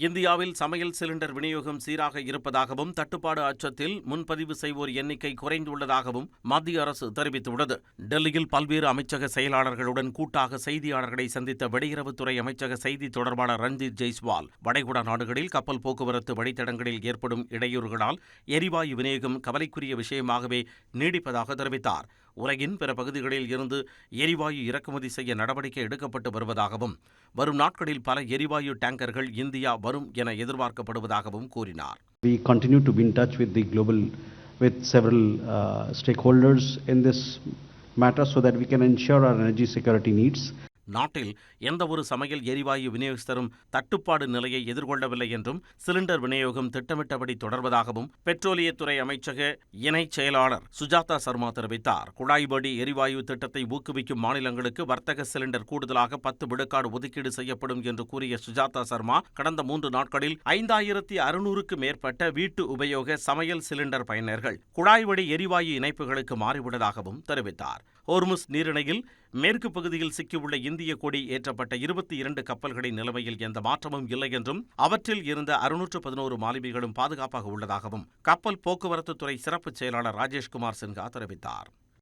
இந்தியாவில் சமையல் சிலிண்டர் விநியோகம் சீராக இருப்பதாகவும் தட்டுப்பாடு அச்சத்தில் முன்பதிவு செய்வோர் எண்ணிக்கை குறைந்துள்ளதாகவும் மத்திய அரசு தெரிவித்துள்ளது. டெல்லியில் பல்வேறு அமைச்சக செயலாளர்களுடன் கூட்டாக செய்தியாளர்களை சந்தித்த வெளியுறவுத்துறை அமைச்சக செய்தி தொடர்பாளர் ரன்தீப் ஜெய்ஸ்வால், வளைகுடா நாடுகளில் கப்பல் போக்குவரத்து வழித்தடங்களில் ஏற்படும் இடையூறுகளால் எரிவாயு விநியோகம் கவலைக்குரிய விஷயமாகவே நீடிப்பதாக தெரிவித்தார். உலகின் பிற பகுதிகளில் இருந்து எரிவாயு இறக்குமதி செய்ய நடவடிக்கை எடுக்கப்பட்டு வருவதாகவும், வரும் நாட்களில் பல எரிவாயு டேங்கர்கள் இந்தியா வரும் என எதிர்பார்க்கப்படுவதாகவும் கூறினார். We continue to be in touch with several stakeholders in this matter so that we can ensure our energy security needs. நாட்டில் எந்தவொரு சமையல் எரிவாயு விநியோகஸ்தரும் தட்டுப்பாடு நிலையை எதிர்கொள்ளவில்லை என்றும், சிலிண்டர் விநியோகம் திட்டமிட்டபடி தொடர்வதாகவும் பெட்ரோலியத்துறை அமைச்சக இணைச் செயலாளர் சுஜாதா சர்மா தெரிவித்தார். குழாய் வழி எரிவாயு திட்டத்தை ஊக்குவிக்கும் மாநிலங்களுக்கு வர்த்தக சிலிண்டர் கூடுதலாக 10 விழுக்காடு ஒதுக்கீடு செய்யப்படும் என்று கூறிய சுஜாதா சர்மா, கடந்த 3 நாட்களில் 5600க்கு மேற்பட்ட வீட்டு உபயோக சமையல் சிலிண்டர் பயனர்கள் குழாய் வழி எரிவாயு இணைப்புகளுக்கு மாறிவிட்டதாகவும் தெரிவித்தார். ஹோர்முஸ் நீரிணையில் மேற்கு பகுதியில் சிக்கியுள்ள இந்திய கொடி ஏற்றப்பட்ட 22 கப்பல்களின் நிலைமையில் எந்த மாற்றமும் இல்லை என்றும், அவற்றில் இருந்த 611 மாலுமிகளும் பாதுகாப்பாக உள்ளதாகவும் கப்பல் போக்குவரத்து துறை சிறப்பு செயலாளர் ராஜேஷ்குமார் சின்ஹா தெரிவித்தார்.